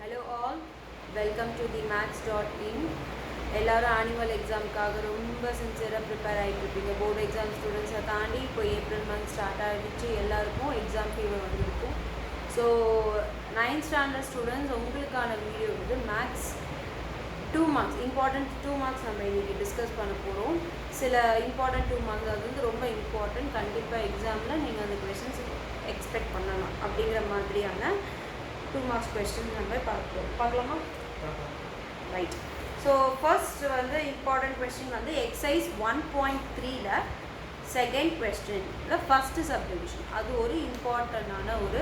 Hello all, welcome to the maths.in. எல்லாரும் annual எக்ஸாமுக்காக ரொம்ப சின்சியராக ப்ரிப்பேர் ஆகிட்டு இருப்பீங்க. போர்டு எக்ஸாம் ஸ்டூடெண்ட்ஸை தாண்டி இப்போ ஏப்ரல் மந்த் ஸ்டார்ட் ஆகிடுச்சு. எல்லாருக்கும் எக்ஸாம் ஃபீவர் வந்துருக்கும். ஸோ 9th ஸ்டாண்டர்ட் ஸ்டூடெண்ட்ஸ் உங்களுக்கான வீடியோ வந்து மேக்ஸ் 2 மார்க்ஸ் இம்பார்ட்டண்ட் 2 மார்க்ஸ் நம்ம இன்றைக்கி டிஸ்கஸ் பண்ண போகிறோம். சில இம்பார்ட்டண்ட் 2 மார்க்ஸ் அது வந்து ரொம்ப இம்பார்ட்டண்ட். கண்டிப்பாக எக்ஸாமில் நீங்கள் அந்த கொஷின்ஸ் எக்ஸ்பெக்ட் பண்ணலாம் அப்படிங்கிற மாதிரியான 2 மார்க்ஸ் கொஸ்டின் நம்ம பார்க்கலாமா? ரைட். ஸோ ஃபர்ஸ்ட் வந்து இம்பார்ட்டன்ட் கொஸ்டின் வந்து எக்ஸசைஸ் 1.3ல செகண்ட் கொஸ்டின்ல ஃபஸ்ட்டு சப்டிவிஷன். அது ஒரு இம்பார்ட்டண்டான ஒரு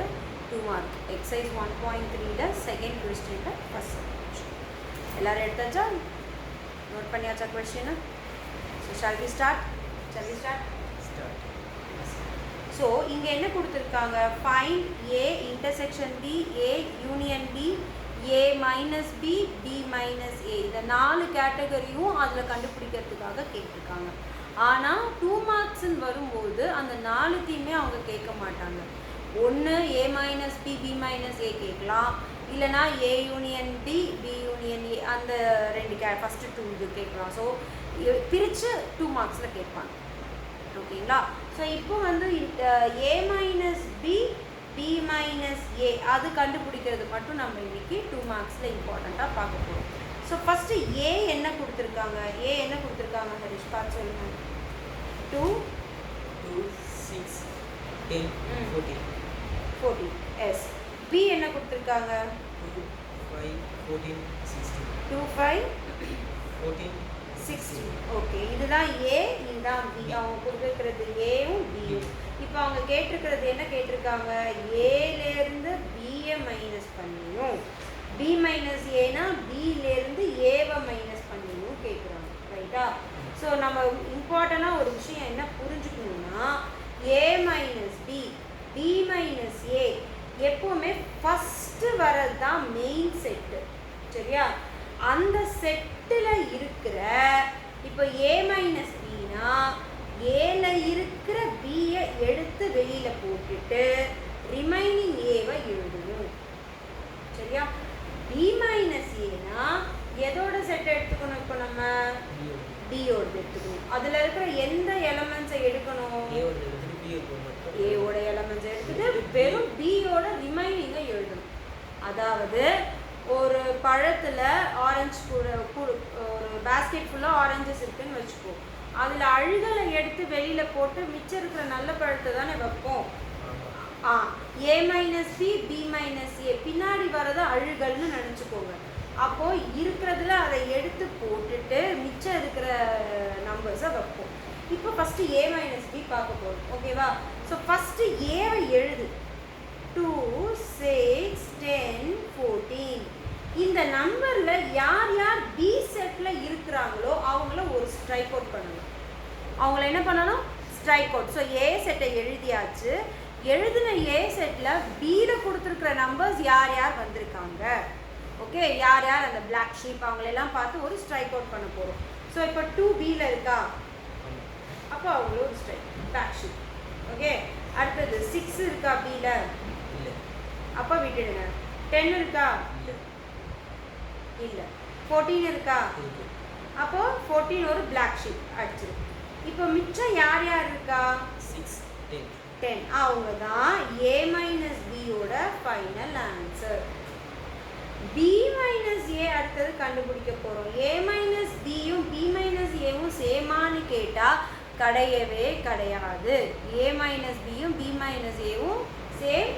2 மார்க். எக்ஸசைஸ் 1.3ல செகண்ட் கொஸ்டின்ல ஃபஸ்ட் சப்டிவிஷன். எல்லோரும் எடுத்தாச்சா? நோட் பண்ணியாச்சா question? So shall we start? So இங்கே என்ன கொடுத்துருக்காங்க? Find A intersection B, A union B, A minus B, B minus A. இந்த 4 கேட்டகரியும் அதில் கண்டுபிடிக்கிறதுக்காக கேட்டிருக்காங்க. ஆனால் 2 மார்க்ஸ்ன்னு வரும்போது அந்த 4த்தையுமே அவங்க கேட்க மாட்டாங்க. ஒன்று A minus B, B minus A கேட்கலாம், இல்லைனா A union B, B union A, அந்த 2 ஃபஸ்ட்டு 2 இது கேட்கலாம். ஸோ பிரித்து 2 மார்க்ஸில் கேட்பாங்க. ஓகேங்களா? ஸோ இப்போ வந்து ஏ மைனஸ் பி, பி மைனஸ் ஏ அது கண்டுபிடிக்கிறது மட்டும் நம்ம இன்றைக்கி 2 மார்க்ஸில் இம்பார்ட்டண்ட்டாக பார்க்க போகிறோம். ஸோ ஃபஸ்ட்டு ஏ என்ன கொடுத்துருக்காங்க? ஏ என்ன கொடுத்துருக்காங்க ஹரிஷ்? பார்த்து சொல்லுங்கள். 2 2 6 10 14 எஸ். பி என்ன கொடுத்துருக்காங்க? 2 5 14 16 2 5 14 16. ஓகே, இதுதான் ஏ, இதுதான் பி. அவங்க கொடுத்துருக்கிறது ஏவும் பியும். இப்போ அவங்க கேட்டிருக்கிறது என்ன கேட்டிருக்காங்க? ஏலேருந்து பியை மைனஸ் பண்ணியும், பி மைனஸ் ஏனா பியிலேருந்து ஏவை மைனஸ் பண்ணியும் கேட்குறாங்க. ரைட்டா? ஸோ நம்ம இம்பார்ட்டண்டாக ஒரு விஷயம் என்ன புரிஞ்சுக்கணுன்னா, ஏ மைனஸ் பி, பி மைனஸ் ஏ எப்போவுமே ஃபஸ்ட்டு வர்றது தான் மெயின் செட்டு. சரியா? அந்த செட்டில் இருக்கிற இப்போ ஏ மைனஸ் பினா ஏல இருக்கிற பியை எடுத்து வெளியில் போட்டுட்டு ரிமைனிங் ஏவை எழுதணும். சரியா? பி மைனஸ் ஏனா எதோட செட்டை எடுத்துக்கணும்? இப்போ நம்ம பியோட எடுத்துக்கணும். அதில் இருக்கிற எந்த எலமெண்ட்ஸை எடுக்கணும்? ஏவோட எலமெண்ட்ஸை எடுத்துட்டு வெறும் பியோட ரிமைனிங்கை எழுதணும். அதாவது ஒரு பழத்தில் ஆரஞ்சு ஒரு பேஸ்கெட் ஃபுல்லாக ஆரஞ்சஸ் இருக்குதுன்னு வச்சுக்கோ. அதில் அழுகலை எடுத்து வெளியில் போட்டு மிச்சம் இருக்கிற நல்ல பழத்தை தானே வைப்போம். ஏ மைனஸ் பி, பி மைனஸ் ஏ பின்னாடி வரதை அழுகல்னு நினச்சிக்கோங்க. அப்போது இருக்கிறதுல அதை எடுத்து போட்டுட்டு மிச்சம் இருக்கிற நம்பர்ஸை வைப்போம். இப்போ ஃபஸ்ட்டு ஏ மைனஸ் பி பார்க்க போகிறோம். ஓகேவா? ஸோ ஃபஸ்ட்டு ஏவை எழுது. 2 6 10 14. இந்த நம்பரில் யார் யார் பி செட்டில் இருக்கிறாங்களோ அவங்கள ஒரு ஸ்ட்ரைக் அவுட் பண்ணணும். அவங்கள என்ன பண்ணணும்? Strike out. ஸோ ஏ செட்டை எழுதியாச்சு. எழுதின ஏ செட்டில் பியில் கொடுத்துருக்குற நம்பர்ஸ் யார் யார் வந்திருக்காங்க. ஓகே, யார் யார் அந்த பிளாக் ஷீப் அவங்களெல்லாம் பார்த்து ஒரு ஸ்ட்ரைக் அவுட் பண்ண போகிறோம். ஸோ இப்போ 2 பியில் இருக்கா, அப்போ அவங்கள ஒரு ஸ்ட்ரைக் பிளாக் ஷீப். ஓகே, அடுத்தது 6 இருக்கா பியில், அப்போ விட்டுடுங்க. 10 இருக்கா? இல்லை. 14 இருக்கா? அப்போ 14 ஒரு பிளாக் ஷீப் அடிச்சிரு. இப்போ மிச்சம் யார் யார் இருக்கா? 6 10. அவங்க தான் ஏ மைனஸ் பியோட ஃபைனல் ஆன்சர். பி மைனஸ் ஏ அடுத்தது கண்டுபிடிக்க போகிறோம். ஏ மைனஸ் பியும் பி மைனஸ் ஏவும் சேமானு கேட்டால் கிடையவே கிடையாது. ஏ மைனஸ் பியும் பி மைனஸ் ஏவும் சேம்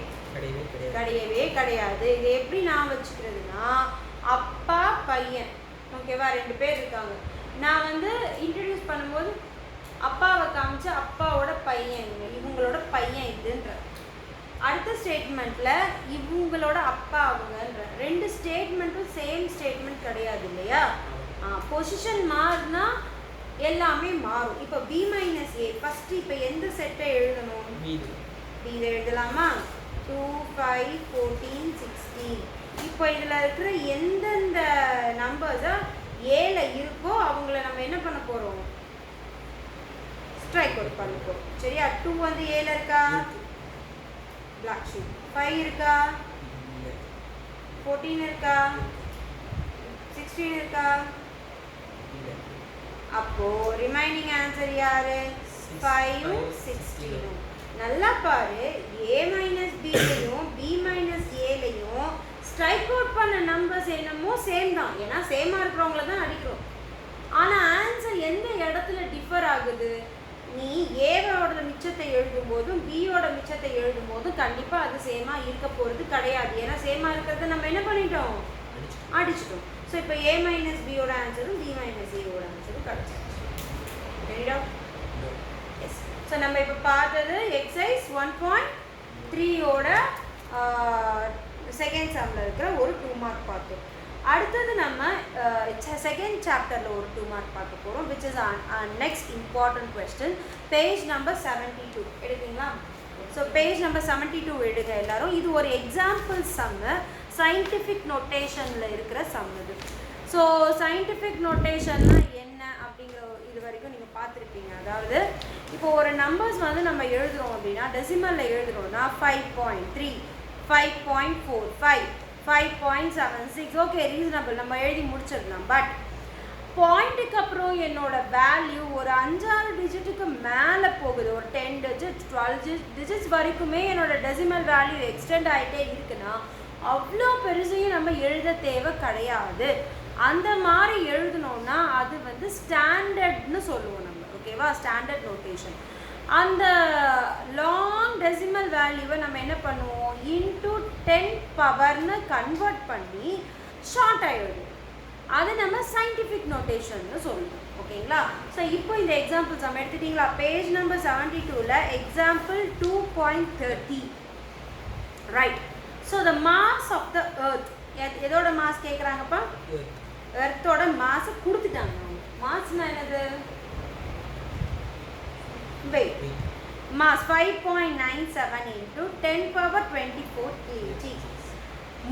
கிடையவே கிடையாது. இது எப்படி நான் வச்சுக்கிறதுனா, அப்பா பையன். ஓகேவா? 2 பேர் இருக்காங்க. நான் வந்து இன்ட்ரடியூஸ் பண்ணும்போது அப்பாவை காமிச்சு அப்பாவோட பையன் இவங்களோட பையன் இதுன்ற. அடுத்த ஸ்டேட்மெண்ட்டில் இவங்களோட அப்பா அவங்கன்ற. 2 ஸ்டேட்மெண்ட்டும் சேம் ஸ்டேட்மெண்ட் கிடையாது இல்லையா? பொசிஷன் மாறினா எல்லாமே மாறும். இப்போ பி மைனஸ் ஏ ஃபஸ்ட்டு இப்போ எந்த செட்டை எழுதணும்? பியில் எழுதலாமா? 2 5 14 16. இப்போ இதில் இருக்கிற எந்தெந்த நம்பர்ஸை ஏல இருக்கோ அவங்கள நம்ம என்ன பண்ண போகிறோம்? ஸ்ட்ரைக் அவுட் பண்ண போகிறோம். சரியா? 2 வந்து ஏல இருக்கா? Black sheep. 5 இருக்கா? 14 இருக்கா? 16 இருக்கா? இல்லை. அப்போ ரிமைனிங் ஆன்சர் யாரு? 5 16. நல்லா பாரு, a மைனஸ் பிலையும் b மைனஸ் ஏலையும் ஸ்ட்ரைக் அவுட் பண்ண நம்பர்ஸ் என்னமோ சேம் தான், ஏன்னா சேமா இருக்கிறவங்கள தான் அடிக்கிறோம். ஆனால் ஆன்சர் எந்த இடத்துல டிஃபர் ஆகுது? நீ ஏவோட மிச்சத்தை எழுதும் போதும் பியோட மிச்சத்தை எழுதும் போதும் கண்டிப்பாக அது சேமாக இருக்க போகிறது கிடையாது. ஏன்னா சேமாக இருக்கிறத நம்ம என்ன பண்ணிட்டோம்? அடிச்சிட்டோம். ஸோ இப்போ a மைனஸ் பியோட ஆன்சரும் b மைனஸ் ஏவோட ஆன்சரும் கிடச்சிருச்சு. சரிடா? எஸ். ஸோ நம்ம இப்போ பார்த்தது எக்ஸசைஸ் 1.3யோட செகண்ட் சம்மில் இருக்கிற ஒரு 2 மார்க் பார்த்தோம். அடுத்தது நம்ம செகண்ட் சாப்டரில் ஒரு 2 மார்க் பார்க்க போகிறோம், which is next important question. Page number 72 எடுத்தீங்களா? ஸோ பேஜ் நம்பர் 72 எடுங்க எல்லாரும். இது ஒரு எக்ஸாம்பிள் சம்மு, சயின்டிஃபிக் நோட்டேஷனில் இருக்கிற சம் இது. ஸோ சயின்டிஃபிக் நோட்டேஷன்னா என்ன அப்படிங்கிற இது வரைக்கும் நீங்கள் பார்த்துருப்பீங்க. அதாவது இப்போ ஒரு நம்பர்ஸ் வந்து நம்ம எழுதுகிறோம் அப்படின்னா டெசிமலில் எழுதுகிறோம்னா 5.3, 5.45, 5.76, ஓகே ரீசனபிள், நம்ம எழுதி முடிச்சிடலாம். பட் பாயிண்ட்டுக்கு அப்புறம் என்னோட வேல்யூ ஒரு 5-6 டிஜிட்டுக்கு மேலே போகுது, ஒரு 10 டிஜிட்ஸ் 12 டிஜிட்ஸ் வரைக்குமே என்னோட டெசிமல் வேல்யூ எக்ஸ்டெண்ட் ஆகிட்டே இருக்குன்னா அவ்வளோ பெருசையும் நம்ம எழுத தேவை கிடையாது. அந்த மாதிரி எழுதணும்னா அது வந்து ஸ்டாண்டர்ட்னு சொல்லுவோம் நம்ம, ஓகேவா? Standard notation. அந்த லாங் டெசிமல் வேல்யூவை நம்ம என்ன பண்ணுவோம்? இன்டூ 10 பவர்னு கன்வெர்ட் பண்ணி ஷார்ட்டாக எழுதுவோம். அது நம்ம சயின்டிஃபிக் நோட்டேஷன்னு சொல்லுவோம், ஓகேங்களா? ஸோ இப்போ இந்த எக்ஸாம்பிள்ஸ் நம்ம எடுத்துட்டிங்களா? பேஜ் நம்பர் 72ல் example 2.30. Right. So the mass of the earth, எதோட மாஸ் கேட்குறாங்கப்பா? எர்த்தோட மாஸை கொடுத்துட்டாங்க. மாஸ்னா என்னது? Weight. Mass 5.97 into 10 power 24 kg.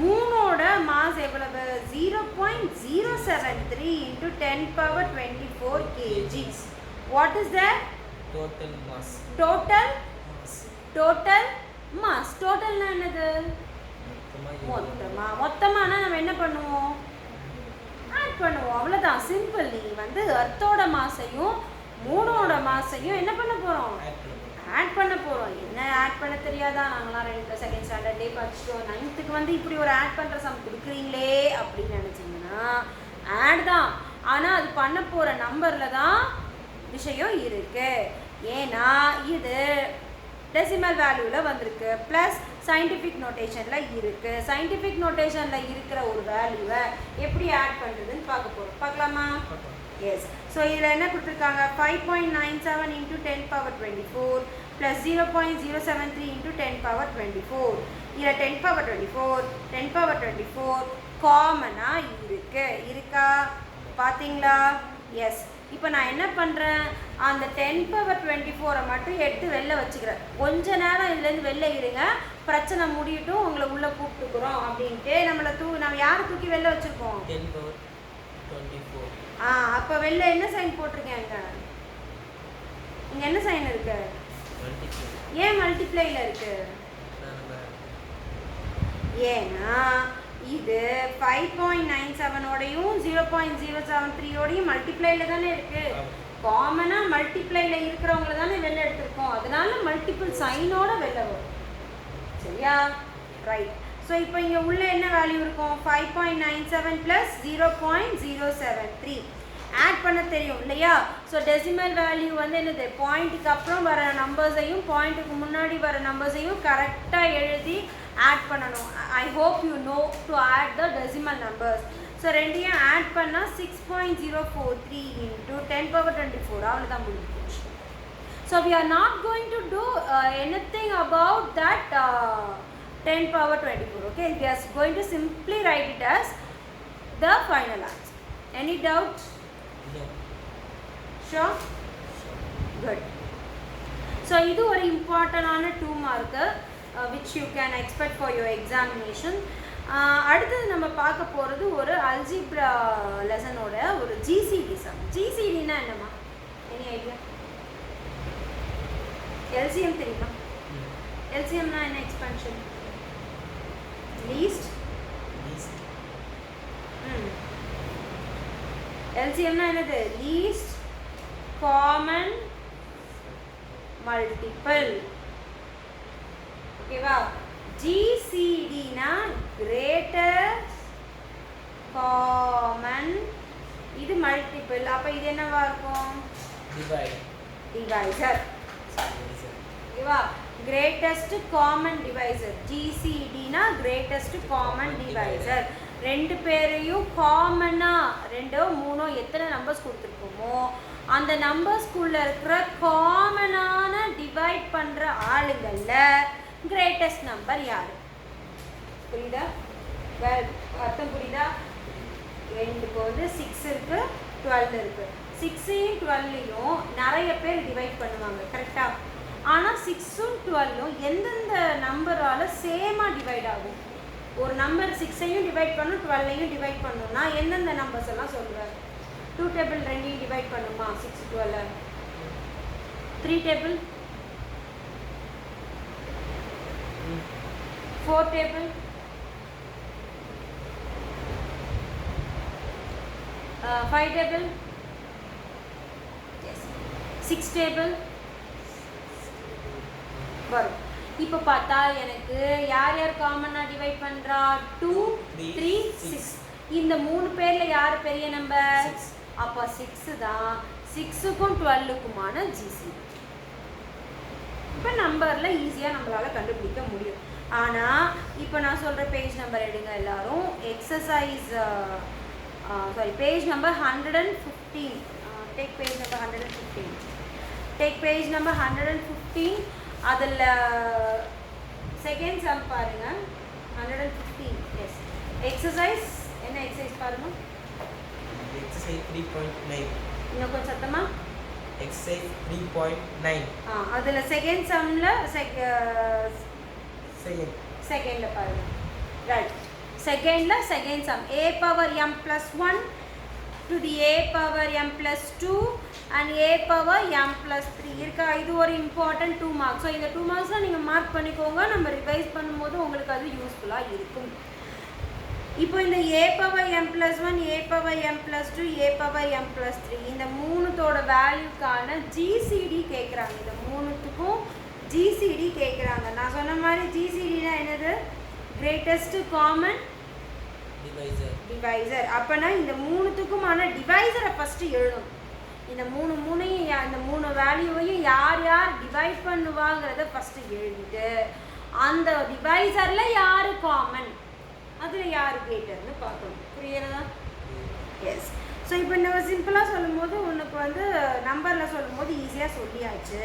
மூணோட மாஸ் எவ்வளவு? 0.073 into 10 power 24 kgs. What is that? Total mass. Total mass. Totalனா என்னது? மொத்தமானா நம்ம என்ன பண்ணுவோம்? ஆட் பண்ணுவோம், அவ்வளோதான், சிம்பிள். நீ வந்து எர்த்தோட மாஸையும் மூணோட மாஸையும் என்ன பண்ண போகிறோம்? ஆட் பண்ண போகிறோம். என்ன ஆட் பண்ண தெரியாதா? நாங்களாம் செகண்ட் ஸ்டாண்டர்ட்லேயே படிச்சிட்டோம். 9th வந்து இப்படி ஒரு ஆட் பண்ணுற சம் கொடுக்குறீங்களே அப்படின்னு நினச்சிங்கன்னா ஆட் தான். ஆனால் அது பண்ண போகிற நம்பரில் தான் விஷயம் இருக்குது. ஏன்னா இது டெசிமல் வேல்யூவில் வந்திருக்கு, ப்ளஸ் சயின்டிஃபிக் நோட்டேஷனில் இருக்குது. சயின்டிஃபிக் நோட்டேஷனில் இருக்கிற ஒரு வேல்யூவை எப்படி ஆட் பண்ணுறதுன்னு பார்க்க போகிறோம். பார்க்கலாமா? எஸ். ஸோ இதில் என்ன கொடுத்துருக்காங்க? 5.97 into 10 power 24 plus 0.073 into 10 power 24. இதில் 10 power 24 காமனாக இருக்கா? பார்த்தீங்களா? எஸ். இப்போ நான் என்ன பண்ணுறேன்? அந்த 10 power 24 மட்டும் எடுத்து வெளில வச்சுக்கிறேன். கொஞ்ச நேரம் இதுலேருந்து வெளில இருங்க, பிரச்சனை முடியட்டும், உங்களை உள்ளே கூப்பிட்டுக்கிறோம் அப்படின்ட்டு நம்ம யாரை தூக்கி வெளில வச்சுருக்கோம்? 10 power 24. அப்போ வெளில என்ன சைன் போட்டிருக்கேங்க? இங்கே என்ன சைன் இருக்கு? ஏன் மல்டிப்ளைல இருக்கு? ஏன்னா இது 5.97ஓடையும் 0.073ஓடையும் மல்டிப்ளைல தானே இருக்கு. காமனாக மல்டிப்ளைல இருக்கிறவங்கள தானே வெளில எடுத்திருக்கோம், அதனால மல்டிபிள் சைனோட வெளில வரும். சரியா? ரைட். ஸோ இப்போ இங்கே உள்ள என்ன வேல்யூ இருக்கும்? 5.97 + 0.073 ஆட் பண்ண தெரியும் இல்லையா? ஸோ டெசிமல் வேல்யூ வந்து என்னது? பாயிண்ட்டுக்கு அப்புறம் வர நம்பர்ஸையும் பாயிண்ட்டுக்கு முன்னாடி வர நம்பர்ஸையும் கரெக்டாக எழுதி ஆட் பண்ணணும். I hope you know to add the decimal numbers. So ரெண்டையும் ஆட் பண்ணால் 6.043 into 10 power 24 அவ்வளோதான் முடிஞ்சிச்சு. So we are not going to do anything about that 10 power 24. Okay, we are going to simply write it as the final answer. Any doubt? No. Sure? Good. So இது ஒரு இம்பார்ட்டன்டான 2 mark which you can expect for your examination. அடுத்தது நம்ம பார்க்க போகிறது ஒரு algebra லெசனோட ஒரு GCD some. ஜிசிடினா என்னம்மா? Any idea? எல்சிஎம் தெரியுமா? எல்சிஎம்னா என்ன? எக்ஸ்பென்ஷன். லீஸ்ட் எல்சிஎம்னா என்னது லீஸ்ட் காமன் மல்டிபிள் ஓகேவா ஜிசிடினா கிரேட்டஸ்ட் காமன் இது மல்டிபிள் அப்போ இது என்னவா இருக்கும் டிவைசர் ஓகேவா கிரேட்டஸ்ட் காமன் டிவைசர் ஜிசிடினா கிரேட்டஸ்ட் காமன் டிவைசர் ரெண்டு பேரையும் காமனாக ரெண்டோ மூணோ எத்தனை நம்பர்ஸ் கொடுத்துருக்கோமோ அந்த நம்பர்ஸ்குள்ளே இருக்கிற காமனான டிவைட் பண்ணுற ஆளுங்களில் கிரேட்டஸ்ட் நம்பர் யார் புரியுதா அர்த்தம் புரியுதா ரெண்டுக்கு வந்து 6 இருக்குது 12 இருக்குது 6ஐயும் 12ஐயும் நிறைய பேர் டிவைட் பண்ணுவாங்க கரெக்டாக ஆனால் 6ம் 12ம் எந்தெந்த நம்பரால் சேமாக டிவைட் ஆகும் ஒரு நம்பர் 6ஐயும் டிவைட் பண்ணும் 12ஐயும் டிவைட் பண்ணணும்னா எந்தெந்த நம்பர்ஸ் எல்லாம் சொல்லுவார் 2 டேபிள் ரெண்டையும் டிவைட் பண்ணுமா 6 12 3 டேபிள் 4 டேபிள் 5 டேபிள் 6 டேபிள் வரும் இப்போ பார்த்தா எனக்கு யார் யார் காமனாக டிவைட் பண்ணுறா 2 3 6 இந்த 3 பேரில் யார் பெரிய நம்பர் அப்போ 6 தான் 6க்கும் 12க்குமான ஜிசி இப்போ நம்பரில் ஈஸியாக நம்மளால் கண்டுபிடிக்க முடியும் ஆனால் இப்போ நான் சொல்கிற பேஜ் நம்பர் எடுங்க எல்லாரும் exercise page number 115 take page number 115 take page number 115 அதில் செகண்ட் சம் பாருங்க 115 எஸ் எக்ஸசைஸ் என்ன எக்ஸசைஸ் பாருங்க எக்ஸசைஸ் 3.9 இன்னும் கொஞ்சம் சத்தமா எக்ஸசைஸ் 3.9 அதில் செகண்ட் சம்மில் செகண்ட் பாருங்க ரைட் செகண்டில் second sum a power m plus 1 to the a power m plus 2 and a power m plus 3 இருக்கா இது ஒரு இம்பார்ட்டன்ட் 2 மார்க்ஸ் ஸோ இந்த 2 மார்க்ஸ்லாம் நீங்கள் மார்க் பண்ணிக்கோங்க நம்ம ரிவைஸ் பண்ணும்போது உங்களுக்கு அது யூஸ்ஃபுல்லாக இருக்கும் இப்போ இந்த a power m plus 1 a power m plus 2 a power m plus 3 இந்த மூணுத்தோட வேல்யூக்கான ஜிசிடி கேட்குறாங்க இந்த மூணுத்துக்கும் ஜிசிடி கேட்குறாங்க நான் சொன்ன மாதிரி ஜிசிடினா என்னது கிரேட்டஸ்ட் காமன் டிவைசர் அப்போனா இந்த மூணுத்துக்குமான டிவைசரை ஃபஸ்ட்டு எழுதணும் இந்த மூணையும் இந்த 3 வேல்யூவையும் யார் யார் டிவைட் பண்ணுவாங்கிறத ஃபஸ்ட்டு எழுதிட்டு அந்த டிவைசரில் யார் காமன் அதில் யார் கிரேட்டர்னு பார்க்கணும் புரியுறதா எஸ் ஸோ இப்போ நம்ம சிம்பிளாக சொல்லும் போது உனக்கு வந்து நம்பரில் சொல்லும் போது ஈஸியாக சொல்லியாச்சு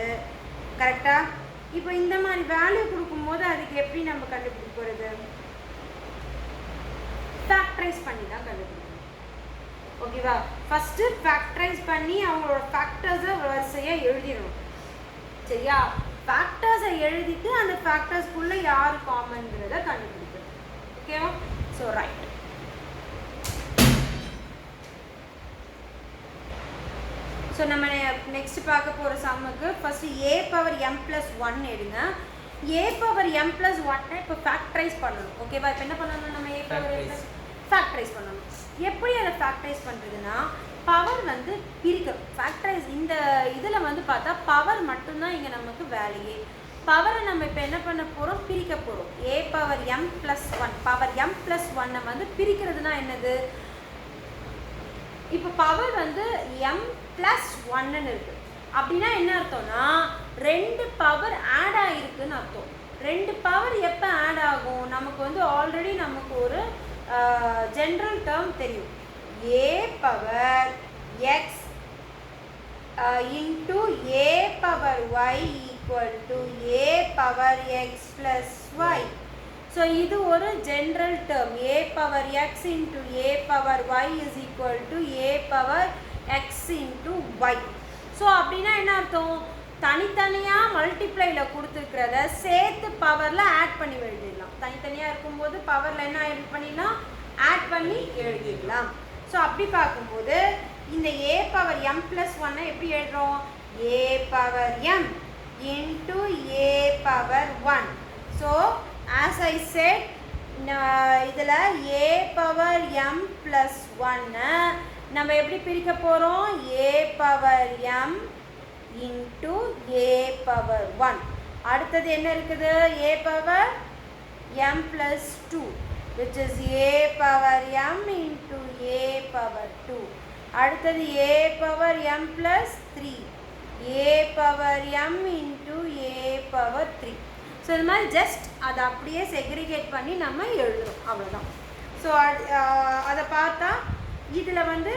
கரெக்டாக இப்போ இந்த மாதிரி வேல்யூ கொடுக்கும்போது அதுக்கு எப்படி நம்ம கண்டுபிடிக்க போகிறது ஃபேக்டரைஸ் பண்ணி தான் கண்டுபிடிக்கணும் ஓகேவா ஃபஸ்ட்டு ஃபேக்டரைஸ் பண்ணி அவங்களோட ஃபேக்டர்ஸை வரிசையாக எழுதிடணும் சரியா ஃபேக்டர்ஸை எழுதிட்டு அந்த ஃபேக்டர்ஸ்குள்ளே யார் காமன்கிறத கண்டுபிடிக்கணும் ஓகேவா ஸோ ரைட் ஸோ நம்ம நெக்ஸ்ட் பார்க்க போகிற சம்முக்கு first a power m plus 1 எடுங்க a பவர் m plus 1 இப்போ ஃபேக்டரைஸ் பண்ணணும் ஓகேவா இப்போ என்ன பண்ணணும் நம்ம a பவர் ஃபேக்டரைஸ் பண்ணணும் எப்படி அதை ஃபேக்டரைஸ் பண்ணுறதுன்னா பவர் வந்து பிரிக்கணும் ஃபேக்டரைஸ் இந்த இதில் வந்து பார்த்தா பவர் மட்டும்தான் இங்கே நமக்கு வேலையே பவரை நம்ம இப்போ என்ன பண்ண போகிறோம் பிரிக்க போகிறோம் a power m plus 1 power m plus 1 வந்து பிரிக்கிறதுனா என்னது இப்போ பவர் வந்து m plus 1 இருக்குது அப்படின்னா என்ன அர்த்தம்னா 2 பவர் ஆட் ஆகிருக்குன்னு அர்த்தம் 2 பவர் எப்போ ஆட் ஆகும் நமக்கு வந்து ஆல்ரெடி நமக்கு ஒரு ஜென்ரல் டேர்ம் தெரியும் a power x into a power y equal to a power x plus y so இது ஒரு general term a power x into a power y is equal to a power x into y so அப்படின்னா என்ன அர்த்தம் தனித்தனியாக மல்டிப்ளையில் கொடுத்துருக்கிறத சேர்த்து பவரில் add பண்ணி எழுதிடலாம் தனித்தனியாக இருக்கும்போது பவரில் என்ன ஆட் பண்ணிடலாம் ஆட் பண்ணி எழுதிடலாம் ஸோ அப்படி பார்க்கும்போது இந்த a பவர் m plus 1 எப்படி எழுதுறோம் a power m into a power 1 so as I said இதில் a பவர் m ப்ளஸ் 1 நம்ம எப்படி பிரிக்க போகிறோம் a power m into a power 1. அடுத்தது என்ன இருக்குது a power m plus 2 which is a power m into a power 2. அடுத்தது a power m plus 3 a power m into a power 3. So இது மாதிரி ஜஸ்ட் அதை அப்படியே செக்ரிகேட் பண்ணி நம்ம எழுதுறோம், அவ்வளோதான். ஸோ அதை பார்த்தா இதில் வந்து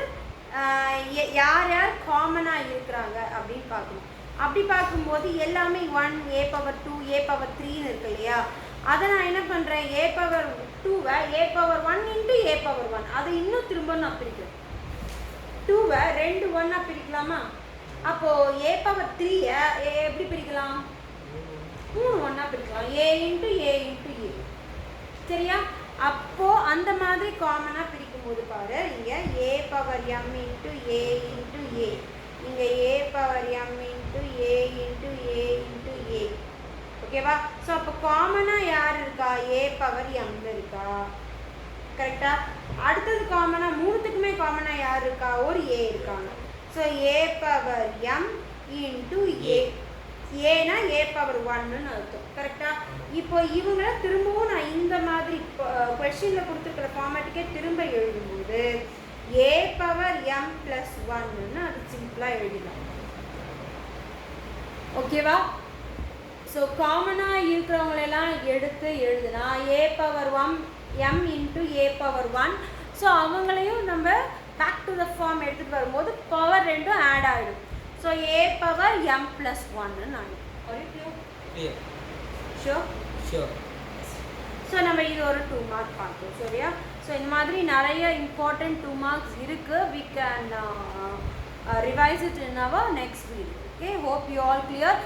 யார் யார் காமனாக இருக்கிறாங்க அப்படின்னு பார்க்கணும். அப்படி பார்க்கும்போது எல்லாமே 1 a பவர் 2 a பவர் 3ன்னு இருக்கு இல்லையா, அதை நான் என்ன பண்ணுறேன் a பவர் 2வை a power 1 into a power 1 அதை இன்னும் திரும்ப நான் பிரிக்கிறேன். 2வை 2 1ஆக பிரிக்கலாமா? அப்போது a பவர் 3யை எப்படி பிரிக்கலாம்? 3 1ஆக பிரிக்கலாம், a into a into a. சரியா? அப்போது அந்த மாதிரி காமனாக பிரிக்கும்போது பாரு, இங்கே a power m into a into a, இங்கே a power m into a into a into a. ஓகேவா? ஸோ அப்போ காமனாக யார் இருக்கா? a பவர் m இருக்கா? கரெக்டா? அடுத்தது காமனாக மூணுத்துக்குமே காமனாக யார் இருக்கா? ஒரு a இருக்காங்க. So a power m into a, ஏன்னா a பவர் 1ன்னு அர்த்தம். கரெக்டா? இப்போ இவங்கள திரும்பவும் நான் இந்த மாதிரி கொஸ்டினில் கொடுத்துருக்கிற ஃபார்மேட்டுக்கே திரும்ப எழுதும்போது a பவர் m ப்ளஸ் 1ன்னு அது சிம்பிளாக எழுதிடலாம். ஓகேவா? ஸோ காமனாக இருக்கிறவங்களெல்லாம் எடுத்து எழுதுனா a power 1 m into a power 1. So அவங்களையும் நம்ம பேக் டு த ஃபார்ம் எடுத்துகிட்டு வரும்போது பவர் ரெண்டும் ஆட் ஆகிடும். So a power m plus 1ன்னு நான் ஷோர். ஸோ நம்ம இது ஒரு 2 மார்க் பார்த்தோம். சரியா? ஸோ இந்த மாதிரி நிறைய இம்பார்ட்டன்ட் 2 மார்க்ஸ் இருக்குது. We can revise it in our next video. Okay, hope you all clear.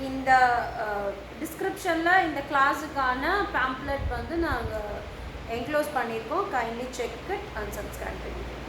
இந்த டிஸ்கிரிப்ஷனில் இந்த கிளாஸுக்கான பேம்ப்ளெட் வந்து நாங்கள் என்க்ளோஸ் பண்ணியிருக்கோம். Kindly check it and subscribe பண்ணிடுவோம்.